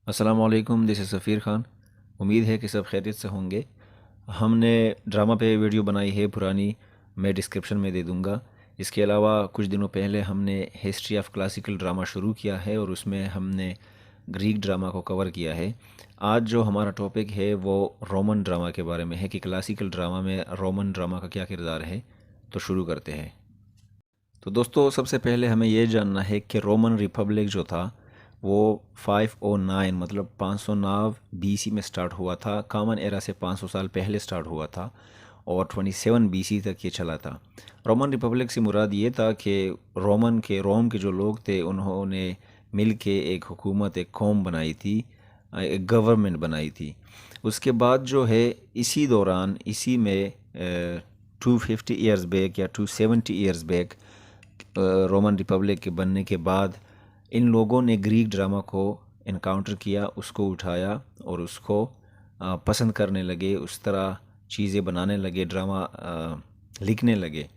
अस्सलाम वालेकुम, this is सफ़ीर ख़ान। उम्मीद है कि सब खैरियत से होंगे। हमने ड्रामा पे वीडियो बनाई है पुरानी, मैं डिस्क्रिप्शन में दे दूँगा। इसके अलावा कुछ दिनों पहले हमने हिस्ट्री ऑफ क्लासिकल ड्रामा शुरू किया है और उसमें हमने ग्रीक ड्रामा को कवर किया है। आज जो हमारा टॉपिक है वो रोमन ड्रामा के बारे में है कि क्लासिकल ड्रामा में रोमन ड्रामा का क्या किरदार है। तो शुरू करते हैं। तो दोस्तों, सबसे पहले हमें ये जानना है कि रोमन रिपब्लिक जो था वो 509 मतलब 509 बीसी में स्टार्ट हुआ था। कॉमन एरा से 500 साल पहले स्टार्ट हुआ था और 27 बीसी तक ये चला था। रोमन रिपब्लिक से मुराद ये था कि रोम के जो लोग थे उन्होंने मिल के एक हुकूमत, एक कौम बनाई थी, एक गवर्नमेंट बनाई थी। उसके बाद जो है इसी दौरान, इसी में 250 ईयर्स बैक या 270 ईयर्स बैक, रोमन रिपब्लिक के बनने के बाद इन लोगों ने ग्रीक ड्रामा को इनकाउंटर किया, उसको उठाया और उसको पसंद करने लगे, उस तरह चीज़ें बनाने लगे, ड्रामा लिखने लगे।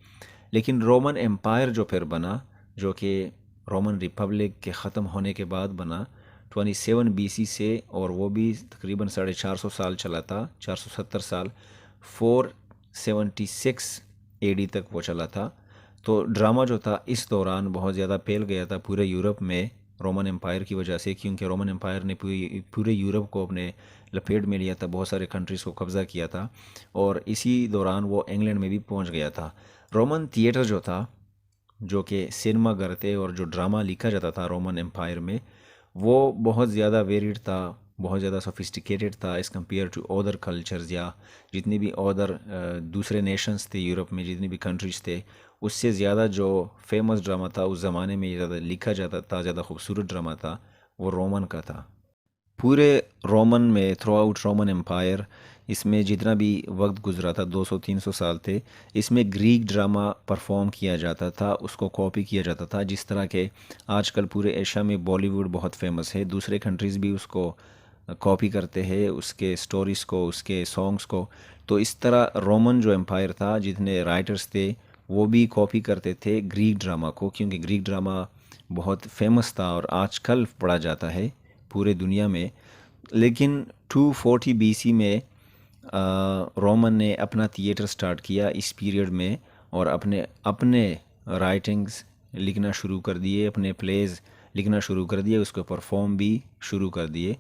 लेकिन रोमन एम्पायर जो फिर बना, जो कि रोमन रिपब्लिक के ख़त्म होने के बाद बना 27 बीसी से, और वो भी तकरीबन 450 साल चला था, 470 साल, 476 एडी तक वो चला था। तो ड्रामा जो था इस दौरान बहुत ज़्यादा फैल गया था पूरे यूरोप में रोमन एम्पायर की वजह से, क्योंकि रोमन एम्पायर ने पूरे यूरोप को अपने लपेट में लिया था, बहुत सारे कंट्रीज़ को कब्ज़ा किया था और इसी दौरान वो इंग्लैंड में भी पहुंच गया था। रोमन थिएटर जो था, जो कि सिनेमा घर थे और जो ड्रामा लिखा जाता था रोमन एम्पायर में, वो बहुत ज़्यादा वेरिड था, बहुत ज़्यादा सोफिस्टिकेटेड था as compared to other cultures, या जितने भी अदर दूसरे नेशंस थे यूरोप में, जितनी भी कंट्रीज़ थे, उससे ज़्यादा जो फेमस ड्रामा था उस ज़माने में, ज़्यादा लिखा जाता था, ज़्यादा खूबसूरत ड्रामा था, वो रोमन का था। पूरे रोमन में, थ्रू आउट रोमन एम्पायर, इसमें जितना भी वक्त गुजरा था, 200-300 साल थे, इसमें ग्रीक ड्रामा परफॉर्म किया जाता था, उसको कॉपी किया जाता था। जिस तरह के आजकल पूरे एशिया में बॉलीवुड बहुत फेमस है, दूसरे कंट्रीज़ भी उसको कॉपी करते हैं, उसके स्टोरीज़ को, उसके सॉन्ग्स को। तो इस तरह रोमन जो एम्पायर था, जितने राइटर्स थे वो भी कॉपी करते थे ग्रीक ड्रामा को, क्योंकि ग्रीक ड्रामा बहुत फेमस था और आजकल पढ़ा जाता है पूरे दुनिया में। लेकिन 240 बीसी में रोमन ने अपना थिएटर स्टार्ट किया इस पीरियड में, और अपने अपने राइटिंग्स लिखना शुरू कर दिए, अपने प्लेज लिखना शुरू कर दिए, उसको परफॉर्म भी शुरू कर दिए।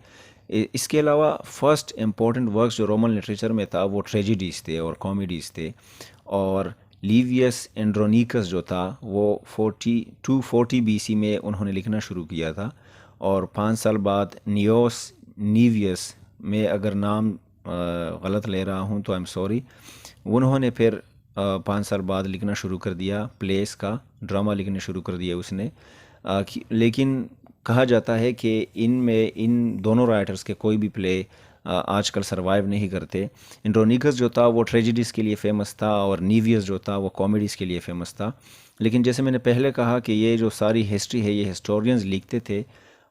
इसके अलावा फर्स्ट इम्पोर्टेंट वर्क्स जो रोमन लिटरेचर में था वो ट्रेजिडीज़ थे और कॉमेडीज़ थे। और लीवियस एंड्रोनिकस जो था वो 240 बीसी में उन्होंने लिखना शुरू किया था, और 5 साल बाद नियोस नीवियस, में अगर नाम गलत ले रहा हूँ तो आई एम सॉरी, उन्होंने फिर 5 साल बाद लिखना शुरू कर दिया, प्लेस का ड्रामा लिखने शुरू कर दिया उसने। लेकिन कहा जाता है कि इनमें, इन दोनों राइटर्स के कोई भी प्ले आजकल सरवाइव नहीं करते। एंड्रोनिकस जो था वो ट्रेजिडीज़ के लिए फ़ेमस था और नीवियस जो था वो कॉमेडीज़ के लिए फ़ेमस था। लेकिन जैसे मैंने पहले कहा कि ये जो सारी हिस्ट्री है ये हिस्टोरियंस लिखते थे,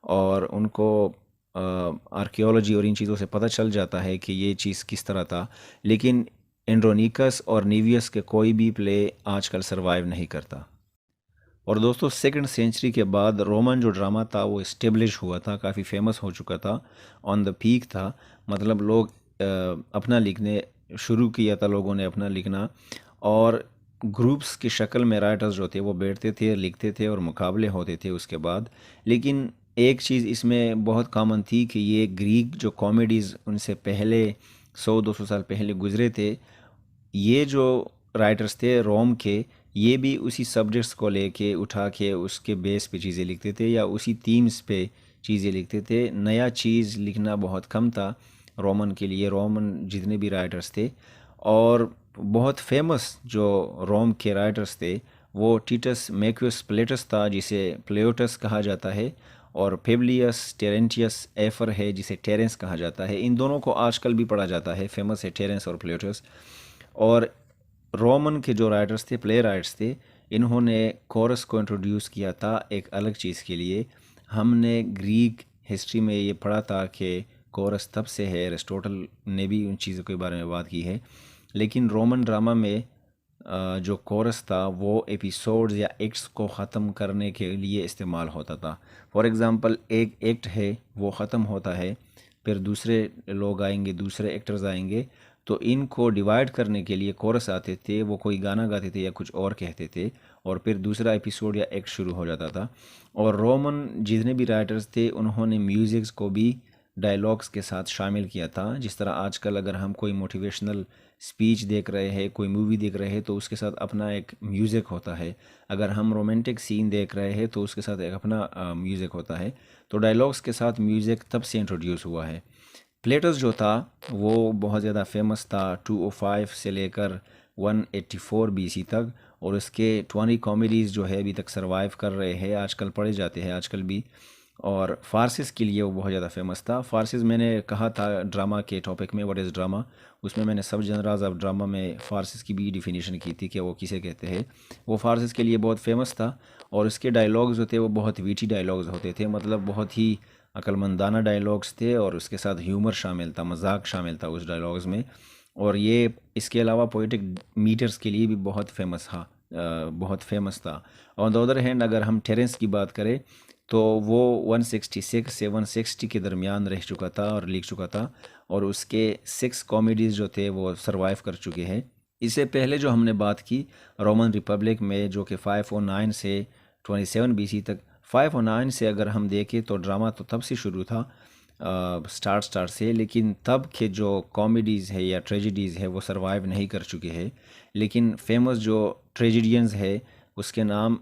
और उनको आर्कियोलॉजी और इन चीज़ों से पता चल जाता है कि ये चीज़ किस तरह था। लेकिन एंड्रोनिकस और नीवियस के कोई भी प्ले आजकल सरवाइव नहीं करता। और दोस्तों, सेकंड सेंचुरी के बाद रोमन जो ड्रामा था वो इस्टेब्लिश हुआ था, काफ़ी फेमस हो चुका था, ऑन द पीक था। मतलब लोग अपना लिखने शुरू किया था, लोगों ने अपना लिखना, और ग्रुप्स की शक्ल में राइटर्स जो थे वो बैठते थे, लिखते थे और मुकाबले होते थे उसके बाद। लेकिन एक चीज़ इसमें बहुत कॉमन थी कि ये ग्रीक जो कॉमेडीज़ उनसे पहले 100-200 साल पहले गुजरे थे, ये जो राइटर्स थे रोम के, ये भी उसी सब्जेक्ट्स को लेके उठा के उसके बेस पे चीज़ें लिखते थे, या उसी थीम्स पे चीज़ें लिखते थे। नया चीज़ लिखना बहुत कम था रोमन के लिए, रोमन जितने भी राइटर्स थे। और बहुत फेमस जो रोम के राइटर्स थे वो टिटस मैक्यूस प्लेटस था, जिसे प्लेटस कहा जाता है, और फेब्लियस टेरेंटियस एफर है, जिसे टेरेंस कहा जाता है। इन दोनों को आजकल भी पढ़ा जाता है, फेमस है टेरेंस और प्लेटस। और रोमन के जो राइटर्स थे, प्ले राइटर्स थे, इन्होंने कोरस को इंट्रोड्यूस किया था एक अलग चीज़ के लिए। हमने ग्रीक हिस्ट्री में ये पढ़ा था कि कोरस तब से है, एरिस्टोटल ने भी उन चीज़ों के बारे में बात की है। लेकिन रोमन ड्रामा में जो कोरस था वो एपिसोड्स या एक्ट्स को ख़त्म करने के लिए इस्तेमाल होता था। फॉर एग्ज़ाम्पल एक एक्ट है वो ख़त्म होता है, फिर दूसरे लोग आएंगे, दूसरे एक्टर्स आएंगे, तो इनको डिवाइड करने के लिए कोरस आते थे, वो कोई गाना गाते थे या कुछ और कहते थे, और फिर दूसरा एपिसोड या एक्ट शुरू हो जाता था। और रोमन जितने भी राइटर्स थे उन्होंने म्यूज़िक्स को भी डायलॉग्स के साथ शामिल किया था। जिस तरह आजकल अगर हम कोई मोटिवेशनल स्पीच देख रहे हैं, कोई मूवी देख रहे हैं, तो उसके साथ अपना एक म्यूज़िक होता है। अगर हम रोमांटिक सीन देख रहे हैं तो उसके साथ एक अपना म्यूज़िक होता है। तो डायलॉग्स के साथ म्यूज़िक तब से इंट्रोड्यूस हुआ है। प्लेटस जो था वो बहुत ज़्यादा फेमस था 205 से लेकर 184 बीसी तक, और उसके 20 कॉमेडीज़ जो है अभी तक सरवाइव कर रहे हैं, आजकल पढ़े जाते हैं आजकल भी। और फारसिस के लिए वो बहुत ज़्यादा फेमस था। फारसिस मैंने कहा था ड्रामा के टॉपिक में, व्हाट इज़ ड्रामा, उसमें मैंने सब जनराज ऑफ ड्रामा में फारसिस की भी डिफिनीशन की थी कि वो किसे कहते हैं। वो फारसिस के लिए बहुत फेमस था, और इसके डायलॉग्स जो थे वो बहुत वीटी डायलॉग्स होते थे, मतलब बहुत ही अक्लमंदाना डायलॉग्स थे, और उसके साथ ह्यूमर शामिल था, मजाक शामिल था उस डायलॉग्स में। और ये इसके अलावा पोइटिक मीटर्स के लिए भी बहुत फेमस था। ऑन द अदर हैंड अगर हम टेरेंस की बात करें तो वो 166 से 160 के दरमियान रह चुका था और लिख चुका था, और उसके 6 कॉमेडीज़ जो थे वो सरवाइव कर चुके हैं। इससे पहले जो हमने बात की रोमन रिपब्लिक में, जो कि 509 से 27 बीसी तक, 509 से अगर हम देखें तो ड्रामा तो तब से शुरू था, स्टार्ट से, लेकिन तब के जो कॉमेडीज़ है या ट्रेजिडीज़ है वो सरवाइव नहीं कर चुके हैं। लेकिन फेमस जो ट्रेजिडियंस है उसके नाम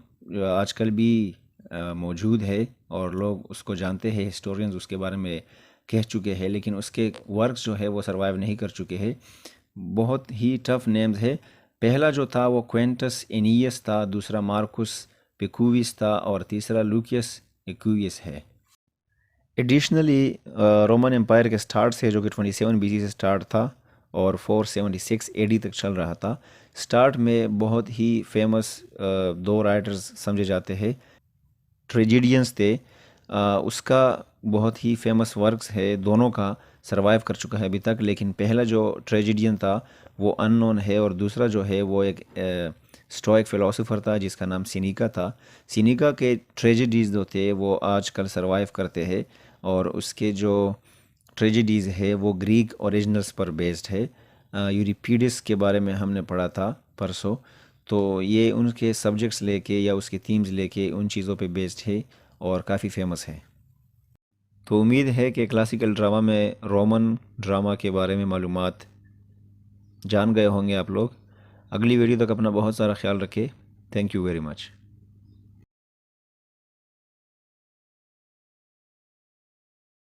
आजकल भी मौजूद है, और लोग उसको जानते हैं, हिस्टोरियंस उसके बारे में कह चुके हैं, लेकिन उसके वर्क्स जो है वो सरवाइव नहीं कर चुके हैं। बहुत ही टफ नेम्स है। पहला जो था वो क्वेंटस एनियस था, दूसरा मार्कुस पिकुविस था, और तीसरा लूकियस एक्वियस है। एडिशनली रोमन एम्पायर के स्टार्ट से, जो कि 27 बीसी से स्टार्ट था और 476 एडी तक चल रहा था, स्टार्ट में बहुत ही फेमस दो राइटर्स समझे जाते हैं, ट्रेजिडियंस थे। उसका बहुत ही फेमस वर्क्स है, दोनों का सरवाइव कर चुका है अभी तक, लेकिन पहला जो ट्रेजिडियन था वो अननोन है, और दूसरा जो है वो एक स्टोइक फ़िलासफ़र था जिसका नाम सिनिका था। सिनिका के ट्रेजिडीज़ जो थे वो आजकल सरवाइव करते हैं, और उसके जो ट्रेजिडीज़ है वो ग्रीक ओरिजिनल्स पर बेस्ड है। यूरिपिडस के बारे में हमने पढ़ा था परसों, तो ये उनके सब्जेक्ट्स लेके या उसके थीम्स लेके उन चीज़ों पे बेस्ड है और काफ़ी फेमस है। तो उम्मीद है कि क्लासिकल ड्रामा में रोमन ड्रामा के बारे में मालूमात जान गए होंगे आप लोग। अगली वीडियो तक अपना बहुत सारा ख्याल रखें। Thank you very much.